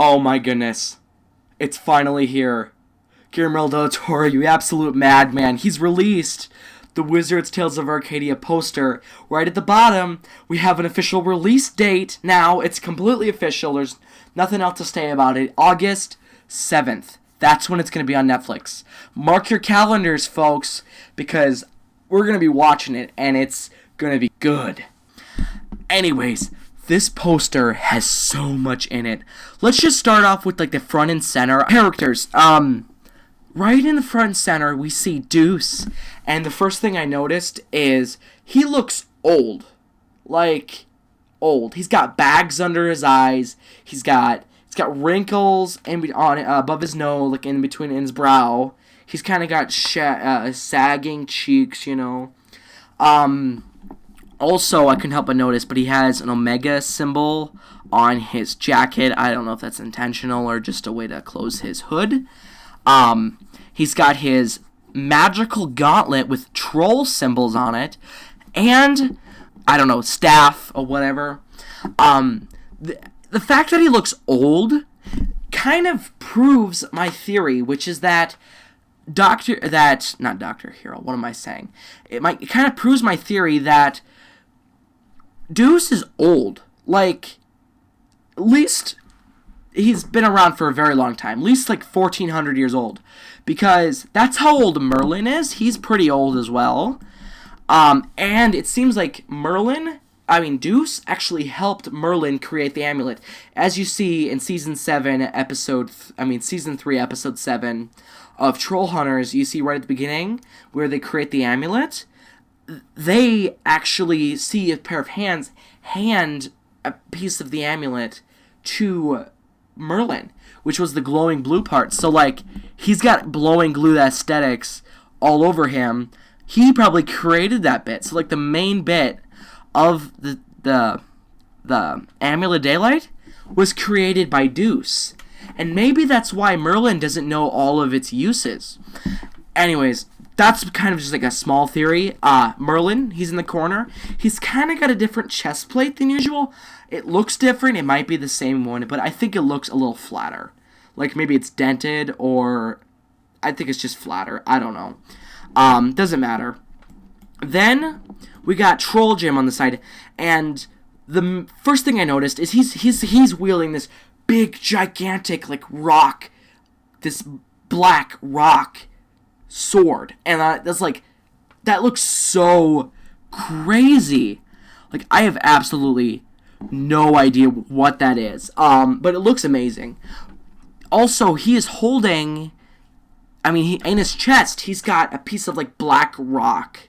Oh my goodness. It's finally here. Guillermo del Toro, you absolute madman. He's released the Wizard's Tales of Arcadia poster. Right at the bottom, we have an official release date. Now, it's completely official. There's nothing else to say about it. August 7th. That's when it's going to be on Netflix. Mark your calendars, folks, because we're going to be watching it, and it's going to be good. Anyways, this poster has so much in it. Let's just start off with, like, the front and center characters. Right in the front and center, we see Deus, and the first thing I noticed is he looks old. Like, old. He's got bags under his eyes. He's got wrinkles above his nose, like in between his brow. He's kind of got sagging cheeks, you know. Also, I couldn't help but notice, but he has an Omega symbol on his jacket. I don't know if that's intentional or just a way to close his hood. He's got his magical gauntlet with troll symbols on it, and, I don't know, staff or whatever. The fact that he looks old kind of proves my theory, which is that not Dr. Hero, what am I saying? It kind of proves my theory that Deus is old. Like, at least he's been around for a very long time. At least like 1,400 years old. Because that's how old Merlin is. He's pretty old as well. And it seems like Deus actually helped Merlin create the amulet. As you see in Season 3, Episode 7 of Troll Hunters, you see right at the beginning where they create the amulet. They actually see a pair of hands hand a piece of the amulet to Merlin, which was the glowing blue part. So, like, he's got glowing blue aesthetics all over him. He probably created that bit. So, like, the main bit of the Amulet of Daylight was created by Deus. And maybe that's why Merlin doesn't know all of its uses. Anyways, that's kind of just like a small theory. Merlin, he's in the corner. He's kind of got a different chest plate than usual. It looks different. It might be the same one, but I think it looks a little flatter. Like maybe it's dented, or I think it's just flatter. I don't know. Doesn't matter. Then we got Troll Jim on the side, and the first thing I noticed is he's wielding this big, gigantic, like, rock, this black rock sword, and that looks so crazy. Like, I have absolutely no idea what that is, but it looks amazing. Also, he is holding, in his chest, he's got a piece of, like, black rock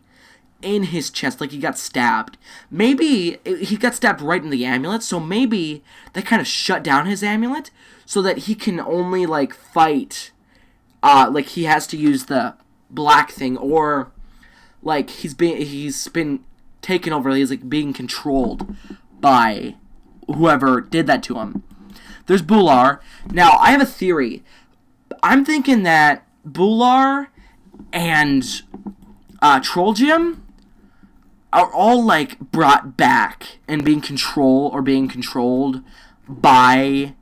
in his chest, like he got stabbed. Maybe he got stabbed right in the amulet, so maybe that kind of shut down his amulet so that he can only, like, fight, like he has to use the black thing, or like he's been taken over. He's like being controlled by whoever did that to him. There's Bhullar. Now, I have a theory. I'm thinking that Bhullar and Troll Jim are all, like, brought back and being controlled by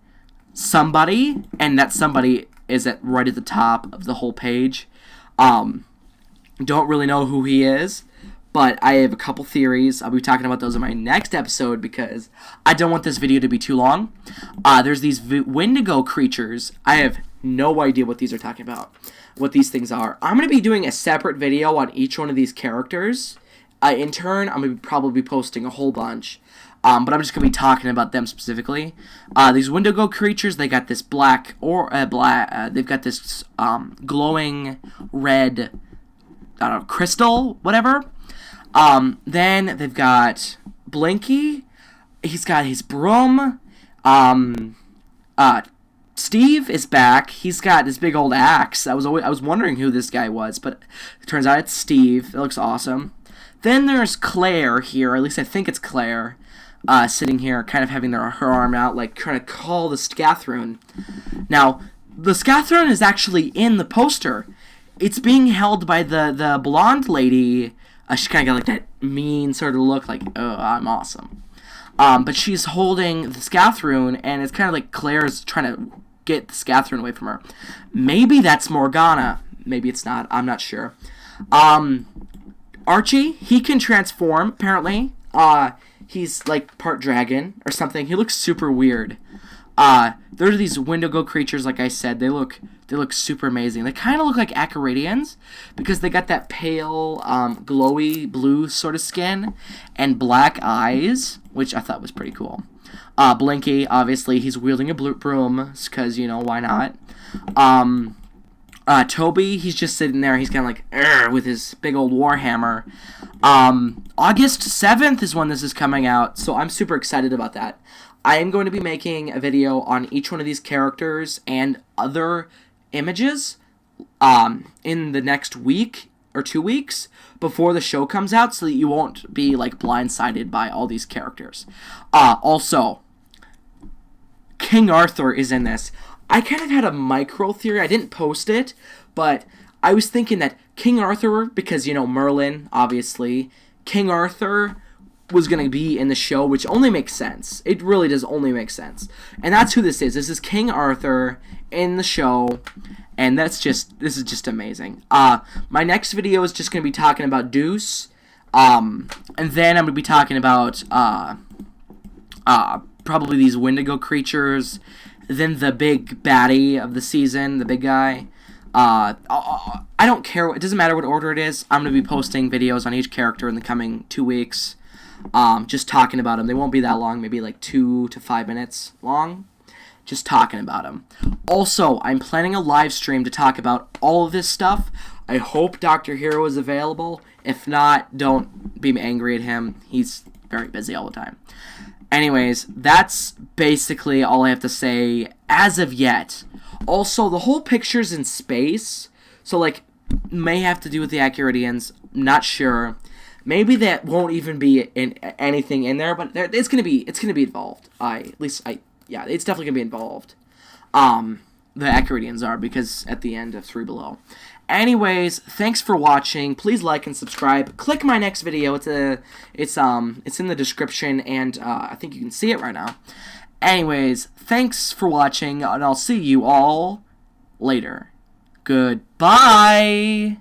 somebody, and that somebody is right at the top of the whole page. Don't really know who he is, but I have a couple theories. I'll be talking about those in my next episode because I don't want this video to be too long. There's these windigo creatures. I have no idea what these are talking about, what these things are. I'm going to be doing a separate video on each one of these characters. In turn, I'm going to probably be posting a whole bunch, but I'm just going to be talking about them specifically. These windigo creatures, they got this they've got this glowing red, I don't know, crystal, whatever. Then they've got Blinky. He's got his broom. Steve is back. He's got this big old axe. I was wondering who this guy was, but it turns out it's Steve. It looks awesome. Then there's Claire here, at least I think it's Claire, sitting here, kind of having her arm out, like trying to call the Scathroon. Now, the Scathroon is actually in the poster. It's being held by the blonde lady. She kind of got like that mean sort of look, like, oh, I'm awesome. But she's holding the Scathroon, and it's kind of like Claire's trying to get the Scathroon away from her. Maybe that's Morgana. Maybe it's not. I'm not sure. Archie, he can transform, apparently. He's like part dragon or something. He looks super weird. There are these windigo creatures, like I said. They look super amazing. They kind of look like Arcadians because they got that pale, glowy blue sort of skin and black eyes, which I thought was pretty cool. Blinky, obviously, he's wielding a broom because, why not? Toby, he's just sitting there. He's kind of like, with his big old warhammer. August 7th is when this is coming out, so I'm super excited about that. I am going to be making a video on each one of these characters and other images in the next week or 2 weeks before the show comes out so that you won't be like blindsided by all these characters. Also, King Arthur is in this. I kind of had a micro theory. I didn't post it, but I was thinking that King Arthur, because, Merlin, obviously, King Arthur was going to be in the show, which only makes sense. It really does only make sense. And that's who this is. This is King Arthur in the show, and this is just amazing. My next video is just going to be talking about Deus, and then I'm going to be talking about probably these windigo creatures, then the big baddie of the season, the big guy. I don't care. It doesn't matter what order it is. I'm going to be posting videos on each character in the coming 2 weeks. Just talking about them. They won't be that long, maybe like 2 to 5 minutes long. Just talking about them. Also, I'm planning a live stream to talk about all of this stuff. I hope Dr. Hero is available. If not, don't be angry at him. He's very busy all the time. Anyways, that's basically all I have to say as of yet. Also, the whole picture's in space, so like may have to do with the Arcadians. Not sure. Maybe that won't even be in anything in there, but it's gonna be involved. It's definitely gonna be involved. The Arcadians are, because at the end of 3 Below. Anyways, thanks for watching. Please like and subscribe. Click my next video. It's in the description, and I think you can see it right now. Anyways, thanks for watching, and I'll see you all later. Goodbye.